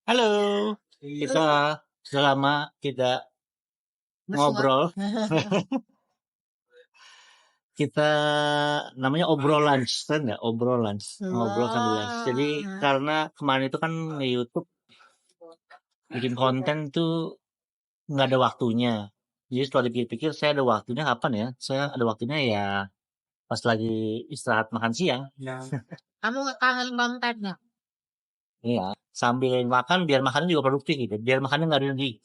Halo, kita sudah lama tidak ngobrol. Kita namanya obrolan, kan nggak obrolan, ngobrol sambil lunch. Jadi karena kemarin itu kan di YouTube bikin konten tuh nggak ada waktunya. Jadi setelah dipikir-pikir, saya ada waktunya kapan ya? Saya ada waktunya ya pas lagi istirahat makan siang. Kamu kangen konten nggak? Iya, sambil makan biar makannya juga produktif gitu. Biar makannya nggak rugi.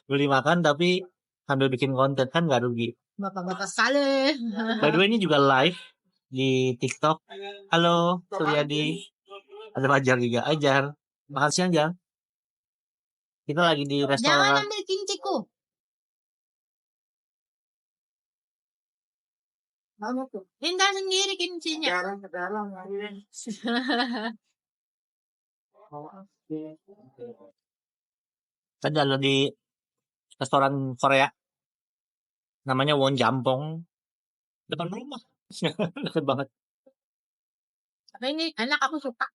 Beli makan tapi sambil bikin konten kan nggak rugi. Bapak-bapak sekali. By the way ini juga live di TikTok. Halo, Suryadi. Ada Fajar juga. Ajar. Makan siang, Jar. Kita lagi di Jangan restoran. ambil kinciku. Minta sendiri kincinya. Kita ada di restoran Korea. Namanya Won Jampong. Depan rumah. Deket banget. Tapi ini enak, aku suka.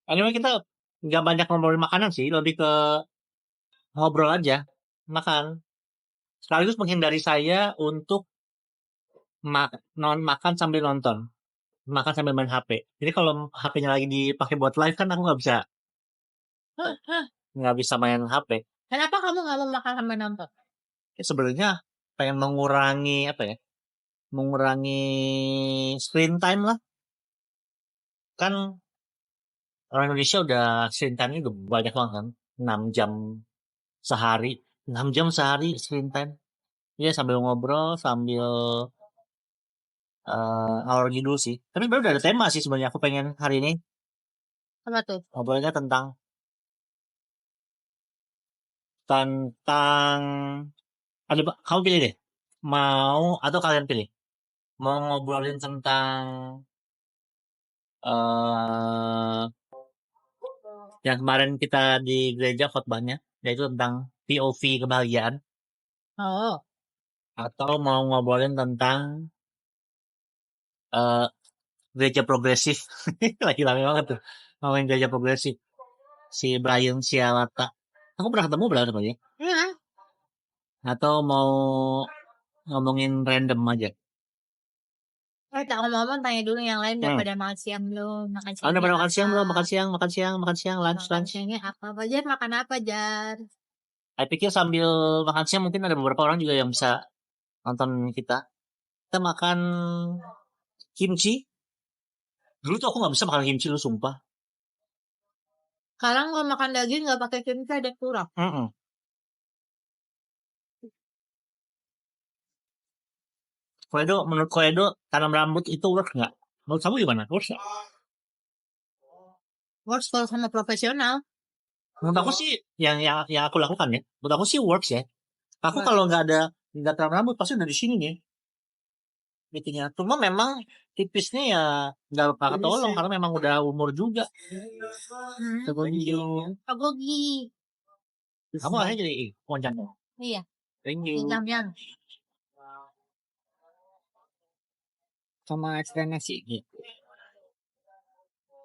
Anyway, kita nggak banyak ngomongin makanan sih. Lebih ke ngobrol aja. Makan. Sekaligus menghindari saya untuk makan sambil nonton. Makan sambil main HP. Jadi kalau HP-nya lagi dipakai buat live kan aku nggak bisa main HP. Kenapa kamu nggak mau makan sampai nonton? Sebenarnya pengen mengurangi apa ya? Mengurangi screen time lah. Kan orang Indonesia udah screen time-nya udah banyak banget kan. 6 jam sehari. 6 jam sehari screen time. Ya sambil ngobrol, sambil ngalor ngidul sih. Tapi baru udah ada tema sih sebenarnya aku pengen hari ini. Apa tuh? Ngobrolnya tentang kamu pilih deh. Mau atau kalian pilih? Mau ngobrolin tentang eh yang kemarin kita di gereja khotbahnya, yaitu tentang POV kebahagiaan, Oh, atau mau ngobrolin tentang eh gereja progresif. Lagi rame banget tuh ngomongin gereja progresif. Si Brian Sialata. Aku pernah ketemu belum sama dia? iya. Atau mau ngomongin random aja? Tak ngomong tanya dulu yang lain Hmm. daripada makan siang belum. Makan Anda siangnya pada makan siang belum? apa? Makan siang, lunch, Makan lunch. siangnya apa? Jar makan apa, Jar? Saya pikir sambil makan siang mungkin ada beberapa orang juga yang bisa nonton kita. Kita makan kimchi. Dulu tuh aku nggak bisa makan kimchi lu sumpah. Sekarang kalau makan daging nggak pakai kimchi ada kurang. Menurut Koedo tanam rambut itu work nggak? Menurut kamu gimana? Works nggak? Works kalau sama profesional. Menurut aku sih yang aku lakukan ya. Menurut aku sih works ya. Aku kalau nggak tanam rambut pasti udah di sini nih. Bikinnya. Cuma memang tipisnya ya nggak ketolong karena memang udah umur juga. Thank you. Agogi. Kamu akhirnya jadi poncan. Iya. Thank you. Jam-jam. Sama extra nasi.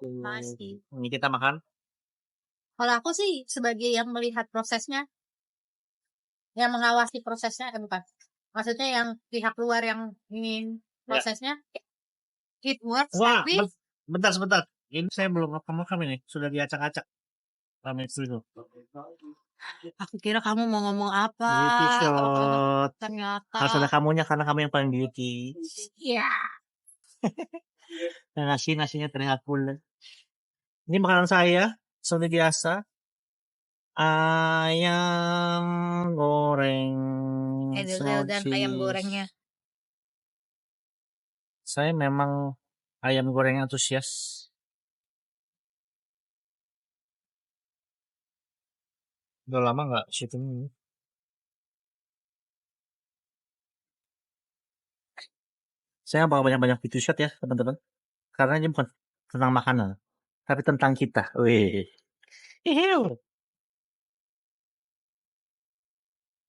Masih. Ini kita makan. Kalau aku sih sebagai yang melihat prosesnya, yang mengawasi prosesnya, bukan. Maksudnya yang pihak luar yang ingin prosesnya, it works, Wah, tapi sebentar. Ini saya belum makan ini. Sudah diacak-acak. Ramen dulu. aku kira kamu mau ngomong apa. Beauty shot. Ternyata. Harus ada kamunya karena kamu yang paling beauty. Iya. Dan nasinya terlihat full. Ini makanan saya. Seperti biasa. Ayam goreng Dan ayam gorengnya. Saya memang ayam goreng antusias. Udah lama nggak syuting ini. Saya bakal banyak-banyak video shot ya teman-teman. Karena ini bukan tentang makanan. Tapi tentang kita. Wih. Hihiu.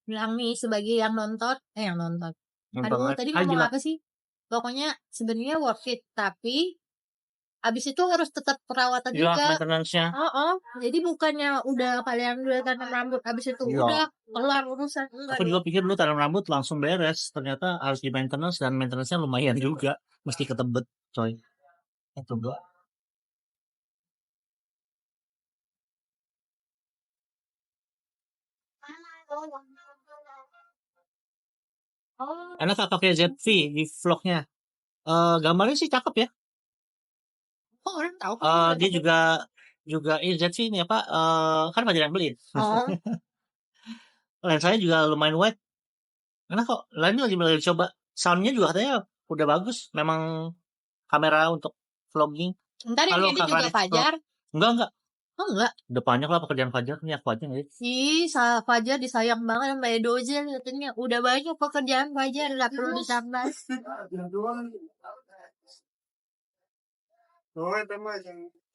Bilang nih sebagai yang nonton. Yang nonton. Aduh, tadi Hai, ngomong gila. apa sih? Pokoknya sebenarnya worth it, tapi Abis itu harus tetap perawatan Iya, juga. maintenance-nya. Jadi bukannya udah kalian udah tanam rambut abis itu Iya. udah kelar urusan. Enggak Aku dong. juga pikir lu tanam rambut langsung beres. Ternyata harus di maintenance dan maintenance-nya lumayan juga. Mesti ketebet, coy. Itu gua. Oh, Enak gak pakai ZV di vlognya? Gambarnya sih cakep ya. kok orang tahu kan? Dia juga ZV ini apa? Kan Fajar yang beli. Oh, Lensanya juga lumayan wide. Enak kok. Lainnya lagi coba. Soundnya juga katanya udah bagus. Memang kamera untuk vlogging. ntar yang Halo, edit Kak juga Radit. Fajar. Enggak. Oh enggak. Udah banyak lah pekerjaan Fajar. Ini aku aja nih. Fajar disayang banget sama Edozel katanya. Udah banyak pekerjaan Fajar, nggak perlu ditambah.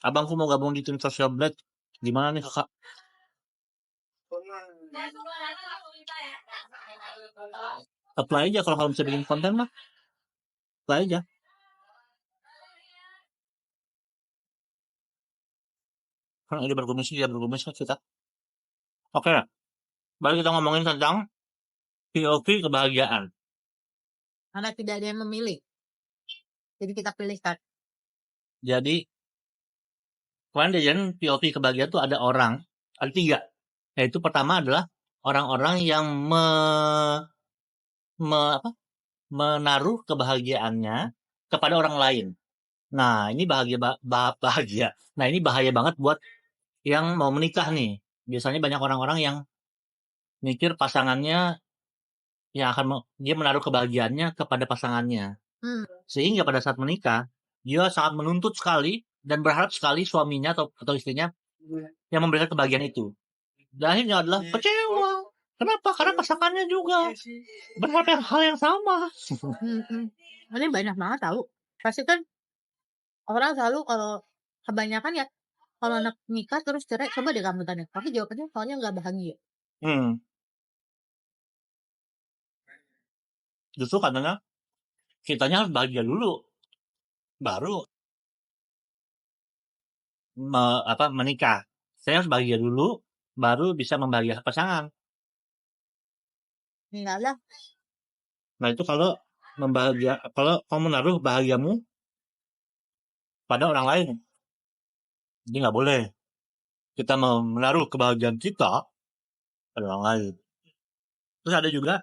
Abangku mau gabung di tim Social Blade. Gimana nih kakak? Apply aja kalau bisa bikin konten mah. Apply aja. Kan dia berkomis kan kita. Oke. Baru kita ngomongin tentang POV kebahagiaan. Karena tidak ada yang memilih. Jadi kita pilihkan. Jadi kemarin dia POV kebahagiaan tuh ada 3. Yaitu pertama adalah orang-orang yang menaruh kebahagiaannya kepada orang lain. Nah, ini bahagia. Nah, ini bahaya banget buat yang mau menikah nih. Biasanya banyak orang-orang yang mikir pasangannya yang dia menaruh kebahagiaannya kepada pasangannya. Sehingga pada saat menikah, dia sangat menuntut sekali dan berharap sekali suaminya atau istrinya yang memberikan kebahagiaan itu. Dan akhirnya adalah kecewa. Kenapa? Karena pasangannya juga berharap hal yang sama. Ini banyak banget tahu. Pasti kan orang selalu kalau kebanyakan ya kalau anak nikah terus cerai, coba deh kamu tanya. Tapi jawabannya soalnya nggak bahagia. Justru katanya kitanya harus bahagia dulu, baru menikah. Saya harus bahagia dulu, baru bisa membahagiakan pasangan. Enggak lah. Nah itu kalau kamu menaruh bahagiamu pada orang lain, jadi nggak boleh. Kita menaruh kebahagiaan kita pada orang lain. Terus ada juga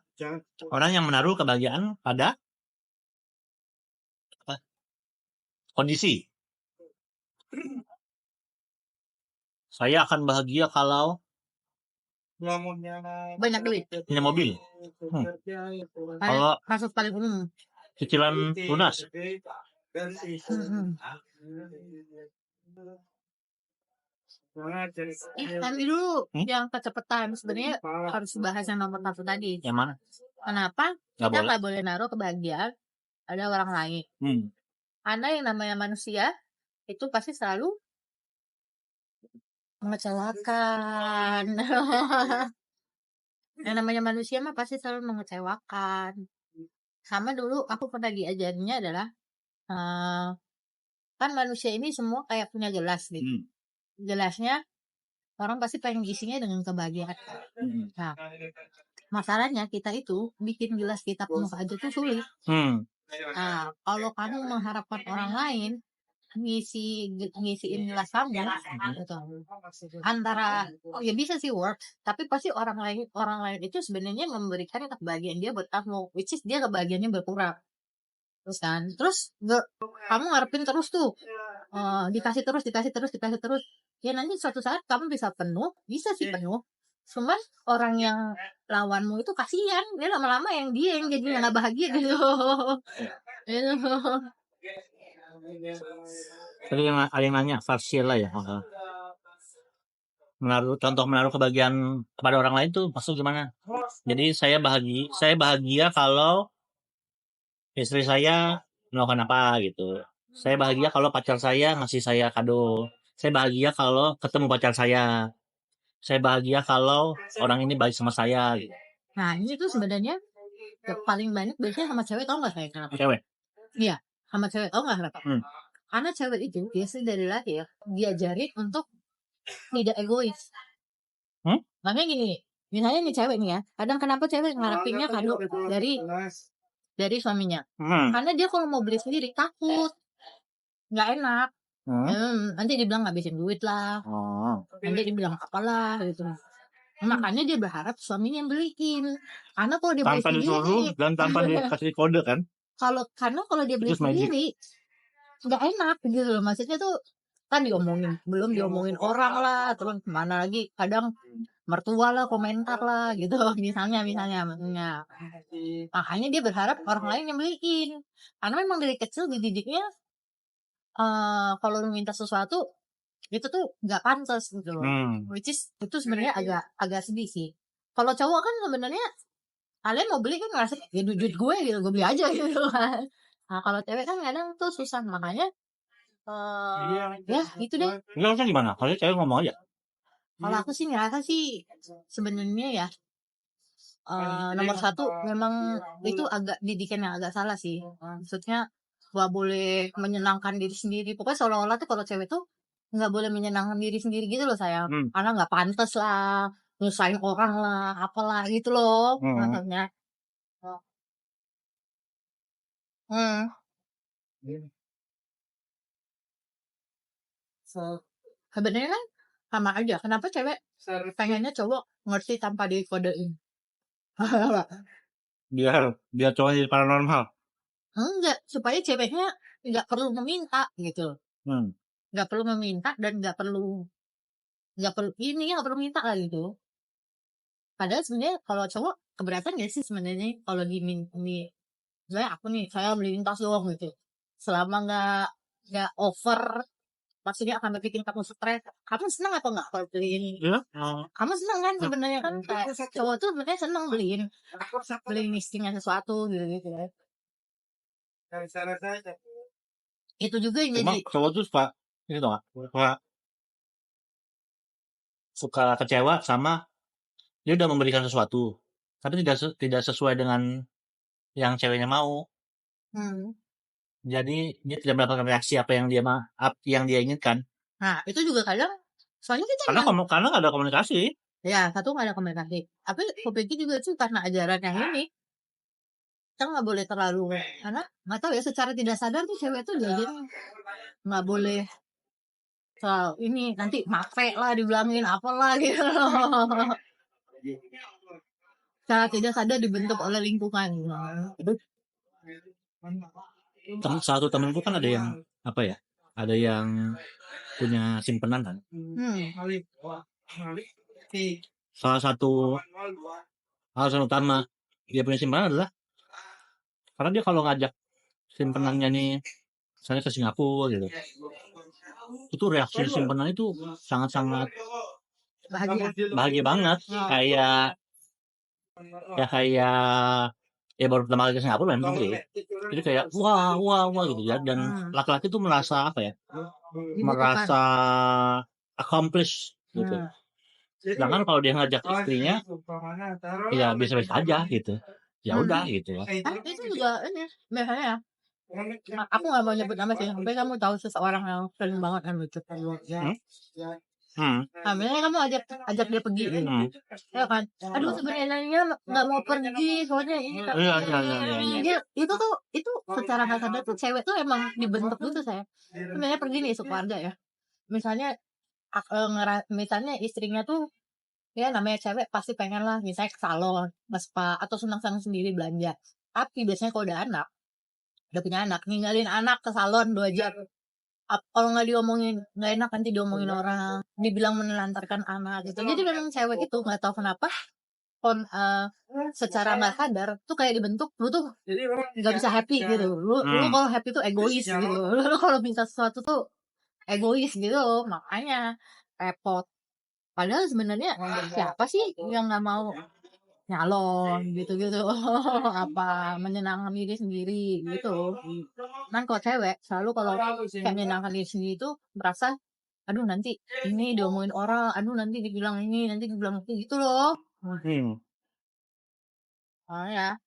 orang yang menaruh kebahagiaan pada kondisi. Saya akan bahagia kalau banyak duit, punya mobil. Kalau kasus paling umum cicilan lunas. Tapi dulu yang kecepatan sebenarnya harus bahas yang nomor 1 tadi. Yang mana? Kenapa kita nggak boleh naruh kebahagiaan ada orang lain? Karena yang namanya manusia itu pasti selalu mengecewakan. Yang namanya manusia mah pasti selalu mengecewakan. Sama dulu aku pernah diajarinnya adalah kan manusia ini semua kayak punya gelas gitu. Gelasnya orang pasti pengen isinya dengan kebahagiaan. Nah, masalahnya kita itu bikin gelas kita penuh aja tuh sulit. Nah, kalau kamu mengharapkan orang lain ngisiin gelas kamu gitu. Antara ya bisa sih work, tapi pasti orang lain itu sebenarnya memberikan kebahagiaan dia buat kamu, which is dia kebahagiaannya berkurang. Terus kamu ngarepin terus tuh dikasih terus. Ya nanti suatu saat kamu bisa sih penuh. Cuma orang yang lawanmu itu kasihan, dia lama-lama yang jadi nggak bahagia gitu. Tadi ada yang nanya Farsila ya. Contoh menaruh kebahagiaan kepada orang lain tuh maksud gimana? Jadi saya bahagia kalau istri saya melakukan apa gitu. Saya bahagia kalau pacar saya ngasih saya kado. Saya bahagia kalau ketemu pacar saya. Saya bahagia kalau orang ini baik sama saya gitu. Nah ini tuh sebenarnya paling banyak biasanya sama cewek, tau gak saya kenapa? Cewek? Iya, sama cewek, tau gak kenapa? Karena cewek itu biasanya dari lahir diajarin untuk tidak egois. Makanya gini, misalnya nih cewek nih ya, kadang kenapa cewek ngarepinnya kado dari suaminya? Karena dia kalau mau beli sendiri takut, nggak enak. Nanti dibilang ngabisin duit lah, nanti dibilang apalah gitu. Makanya dia berharap suaminya yang beliin. Karena kalau dia beli Tanpa disuruh sendiri, dan tanpa dikasih kode kan? karena kalau dia beli Itu magic. sendiri nggak enak gitu loh. Maksudnya tuh kan diomongin, belum diomongin orang lah, terus kemana lagi, kadang mertua lah komentar lah gitu misalnya maksudnya. Makanya dia berharap orang lain yang beliin, karena memang dari kecil dididiknya kalau lu minta sesuatu itu tuh nggak pantas gitu loh. Which is itu sebenarnya agak sedih sih. Kalau cowok kan sebenarnya kalian mau beli kan ngerasa ya duit gue gitu, gue beli aja gitu kan. Nah kalau cewek kan kadang tuh susah, makanya ya gitu deh. Enggak gimana? Kalau cewek ngomong aja. Kalau aku sih ngerasa sih sebenarnya ya nomor satu memang itu agak didikan yang agak salah sih. Maksudnya gak boleh menyenangkan diri sendiri. Pokoknya seolah-olah tuh kalau cewek tuh nggak boleh menyenangkan diri sendiri gitu loh sayang. Karena nggak pantas lah, nyusahin orang lah, apalah gitu loh maksudnya. Sebenarnya kan sama aja. Kenapa cewek pengennya cowok ngerti tanpa dikodein? biar cowoknya jadi paranormal. Enggak, supaya ceweknya nggak perlu meminta gitu. Nggak perlu meminta dan nggak perlu minta lah gitu. Padahal sebenarnya kalau cowok keberatan gak sih sebenarnya kalau sebenarnya aku nih saya beliin tas doang gitu. Selama nggak over, maksudnya akan bikin kamu stres. Kamu senang apa nggak kalau beliin? Kamu senang kan sebenarnya kan? Cowok tuh sebenarnya senang beliin istrinya sesuatu gitu ya. Itu juga yang Cuma jadi cowok tuh suka ini tau gak? Suka kecewa sama dia udah memberikan sesuatu tapi tidak sesuai dengan yang ceweknya mau. Jadi dia tidak mendapatkan reaksi apa yang dia inginkan. Nah itu juga kadang soalnya kita karena nggak ada komunikasi. Ya satu nggak ada komunikasi. Tapi aku pikir juga itu karena ajaran yang ini kita nggak boleh terlalu, karena nggak tahu ya secara tidak sadar tuh cewek tuh jadi nggak boleh terlalu ini, nanti matre lah dibilangin apalah gitu. Secara tidak sadar dibentuk oleh lingkungan. Satu temenku kan ada yang apa ya, ada yang punya simpenan kan. Salah satu alasan utama dia punya simpanan adalah karena dia kalau ngajak simpenannya nih misalnya ke Singapura gitu, itu reaksi simpenan itu sangat-sangat bahagia banget. Kayak baru pertama kali ke Singapura memang sih, jadi kayak wah gitu ya. Dan laki-laki tuh merasa apa ya, merasa accomplish gitu. Sedangkan kalau dia ngajak istrinya ya biasa-biasa aja gitu, ya udah gitu ya. Itu juga ini biasanya aku nggak mau nyebut nama sih, tapi kamu tahu seseorang yang sering banget kan gitu. Misalnya kamu ajak dia pergi gitu. Ya kan, aduh sebenarnya nggak mau pergi soalnya ini. Dia itu secara nggak sadar tuh cewek tuh emang dibentuk gitu saya. Sebenarnya pergi nih sekeluarga ya. Misalnya misalnya istrinya tuh ya namanya cewek pasti pengen lah misalnya ke salon, ke spa atau senang-senang sendiri belanja. Tapi biasanya kalau udah punya anak, ninggalin anak ke salon 2 jam. Kalau nggak diomongin nggak enak, nanti diomongin orang, dibilang menelantarkan anak gitu. Jadi memang cewek itu nggak tahu kenapa secara nggak sadar tuh kayak dibentuk lu tuh nggak bisa happy gitu. Lu kalau happy tuh egois gitu. Lu kalau minta sesuatu tuh egois gitu, makanya repot. Padahal sebenarnya siapa sih yang nggak mau nyalon gitu-gitu. Apa menyenangkan diri sendiri gitu. Kan kalau cewek selalu kalau kayak menyenangkan diri sendiri itu merasa aduh nanti ini diomongin orang, aduh nanti dibilang ini, nanti dibilang itu gitu loh. Ya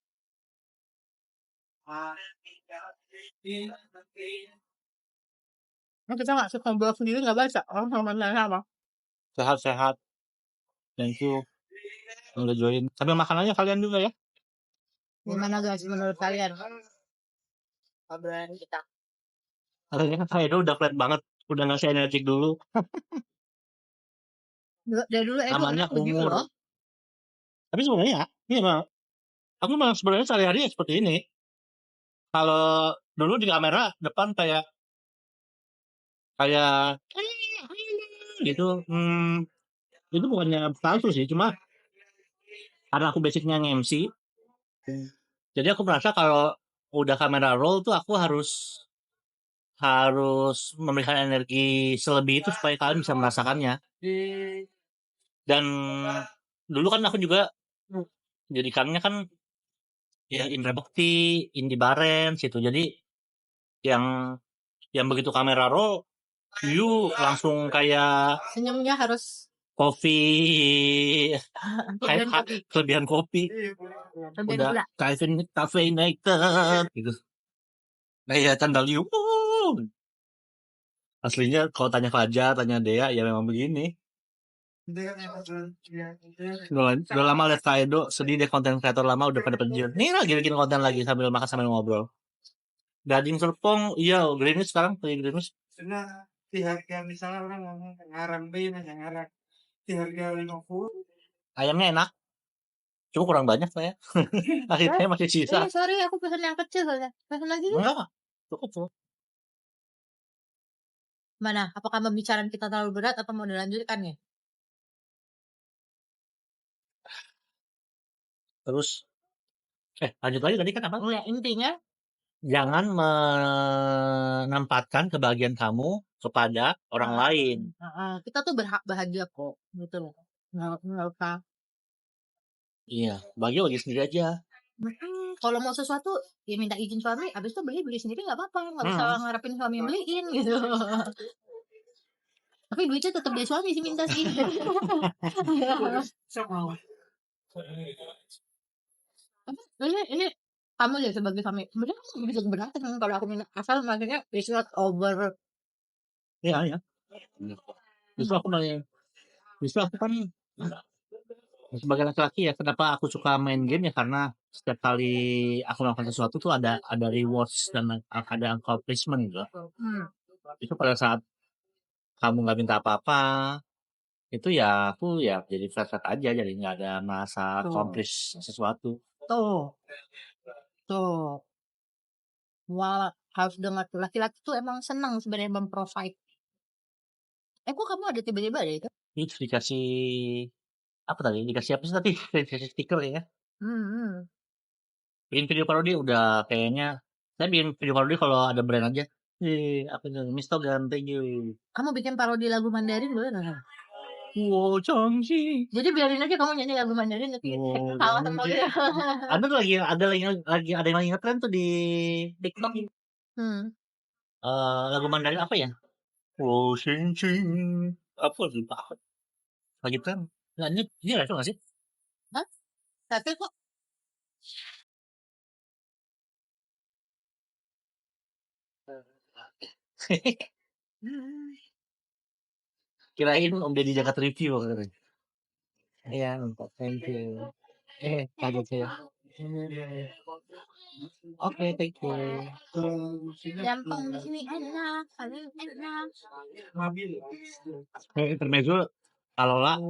Nah, kita nggak suka blog sendiri nggak baca. Orang sama temennya apa? Sehat-sehat. Thank you udah join. Sambil makan aja kalian juga ya. Gimana guys menurut kalian? Obrolan kita. Katanya kan Edo udah flat banget. Udah nggak se-energik dulu. Dari dulu Edo Namanya begitu umur. loh. Tapi sebenarnya ini emang aku memang sebenarnya sehari-hari ya seperti ini. Kalau dulu di kamera depan kayak gitu. Itu bukannya palsu sih, cuma karena aku basicnya nge-MC. Jadi aku merasa kalau udah kamera roll tuh aku harus memberikan energi selebih itu supaya kalian bisa merasakannya. Dan dulu kan aku juga jadikannya kan ya Indra Bekti, Indi Barens gitu. Jadi yang begitu kamera roll, you langsung kayak Senyumnya harus kopi, kelebihan kopi, udah caffeinated gitu. Kayak Candal You. Aslinya kalau tanya Fajar, tanya Dea, ya memang begini. Udah lama liat Kaido, sedih deh konten kreator lama udah pada pensiun. Nih lagi bikin konten lagi sambil makan sambil ngobrol. Gading Serpong, iya, Greenwich sekarang pergi Greenwich. Karena di harga misalnya orang ngomong ngarang B, ngarang di harga 50. Ayamnya enak, cuma kurang banyak saya. Akhirnya masih sisa. Sorry, aku pesan yang kecil saja. Pesan lagi yuk. Enggak, cukup. Mana? Apakah pembicaraan kita terlalu berat atau mau dilanjutkan ya? Terus, lanjut lagi tadi kan apa? Ya, intinya Jangan menempatkan kebahagiaan kamu kepada orang lain. kita tuh berhak bahagia kok, gitu loh. Nggak usah. Iya, bahagia bagi sendiri aja. Kalau mau sesuatu ya minta izin suami, abis itu beli sendiri nggak apa-apa, nggak usah ngarepin suami beliin gitu. Tapi duitnya tetap dia suami sih minta sih. ini kamu ya sebagai suami, sebenarnya aku bisa keberatan kalau aku minta, asal maksudnya it's not over. Iya. Justru aku kan sebagai laki-laki ya, kenapa aku suka main game ya karena setiap kali aku melakukan sesuatu tuh ada rewards dan ada accomplishment gitu. Itu pada saat kamu nggak minta apa-apa, itu ya aku ya jadi flat aja, jadi nggak ada merasa accomplish sesuatu. Tuh. Wah, harus dengar tuh. Laki-laki tuh emang senang sebenarnya memprovide. Kok kamu ada tiba-tiba ada itu? Itu dikasih apa tadi? Dikasih apa sih tadi? Dikasih stiker ya. Bikin video parodi udah kayaknya saya bikin video parodi kalau ada brand aja. Apa itu? Misto Gante you. Kamu bikin parodi lagu Mandarin boleh nggak? Wow, Chongxi. Jadi biarin aja kamu nyanyi lagu Mandarin nanti salah sama dia. Ada tuh ada yang lagi ngetren tuh di TikTok. Lagu Mandarin apa ya? Wow, Xing. Apa lupa. Lagi tren. Nah, ini level nggak sih? Hah? Tapi kok Kirain Om Deddy Jakarta review katanya. Iya, thank you. Kaget saya. Oke, thank you. gampang di sini enak, paling enak. Intermezzo Alola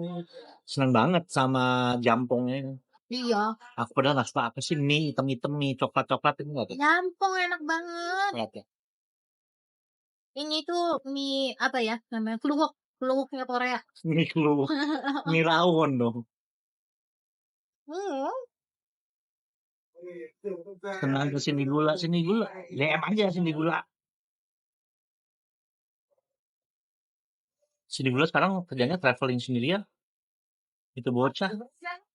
seneng banget sama jampongnya ini. Iya. Aku padahal nggak suka apa sih mie hitam-hitam, mie coklat-coklat itu nggak tuh. Jampong enak banget. Lihat ya. Ini tuh mie apa ya namanya? Kluwuknya Korea. Mie kluwuk. Mie rawon dong. Tenang ke sini gula. DM aja sini gula. Sini gula sekarang kerjanya traveling sendirian. Itu bocah.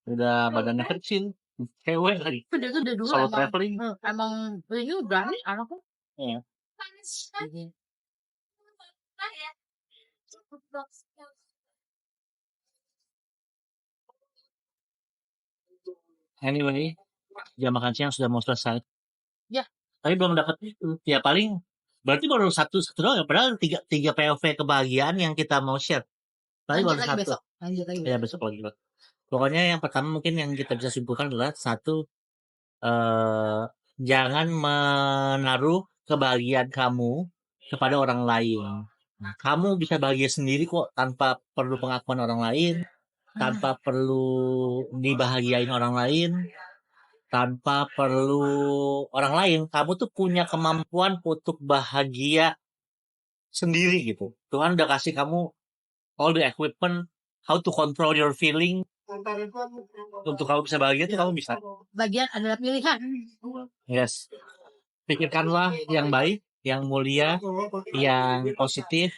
Udah badannya kecil. Cewek lagi. Udah dua Solo emang. traveling. Emang ini berani anakku. Iya. Anyway, jam makan siang sudah mau selesai. Ya. Tapi belum dapat itu. Ya paling Berarti baru satu doang ya? Padahal tiga POV kebahagiaan yang kita mau share. Tapi Lanjut baru lagi satu. besok. Lanjut lagi. Ya besok lagi, Pak. Pokoknya yang pertama mungkin yang kita bisa simpulkan adalah satu, jangan menaruh kebahagiaan kamu kepada orang lain. Kamu bisa bahagia sendiri kok tanpa perlu pengakuan orang lain, tanpa perlu dibahagiain orang lain, tanpa perlu orang lain. Kamu tuh punya kemampuan untuk bahagia sendiri gitu. Tuhan udah kasih kamu all the equipment how to control your feeling. Untuk kamu bisa bahagia tuh kamu bisa. Bagian adalah pilihan. Yes. Pikirkanlah yang baik, yang mulia, yang positif,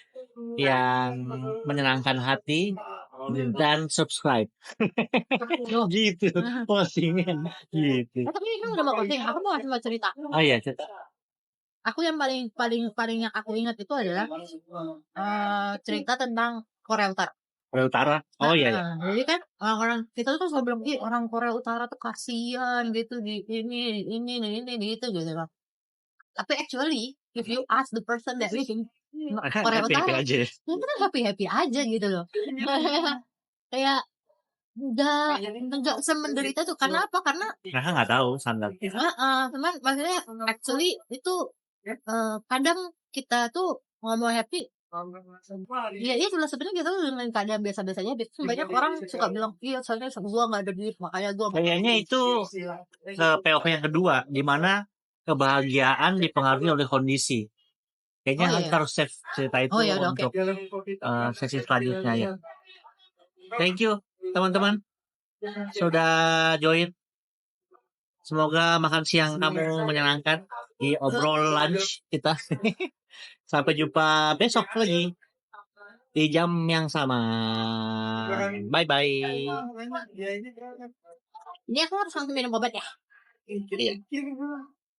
yang menyenangkan hati, dan subscribe. Gitu postingan gitu. Tapi ini udah mau penting. Aku mau cerita. Oh iya, cerita. Aku yang paling yang aku ingat itu adalah cerita tentang Korea Utara. Korea Utara. Oh iya, iya. Jadi kan orang kita tuh selalu bilang, "Ih, orang Korea Utara tuh kasihan gitu di ini gitu gitu kan." Tapi actually, if you ask the person that live in Korea Happy Utara, aja. mereka tuh happy aja gitu loh. Kayak enggak semenderita tuh. Karena apa? Karena Mereka nggak tahu standar. cuman maksudnya actually itu kadang kita tuh ngomong happy, ya itu lah sebenarnya kita tuh dengan keadaan biasa-biasa aja. Banyak orang suka bilang, iya soalnya gua nggak ada duit makanya gua. Kayaknya itu ke POV yang kedua, di mana kebahagiaan dipengaruhi oleh kondisi. Kayaknya Oh, iya. kita harus save cerita itu Oh, ya udah, oke. untuk sesi selanjutnya ya. Thank you teman-teman sudah join. Semoga makan siang kamu menyenangkan di obrol lunch kita. Sampai jumpa besok lagi di jam yang sama. Bye bye. Ini aku harus langsung minum obat ya. Iya.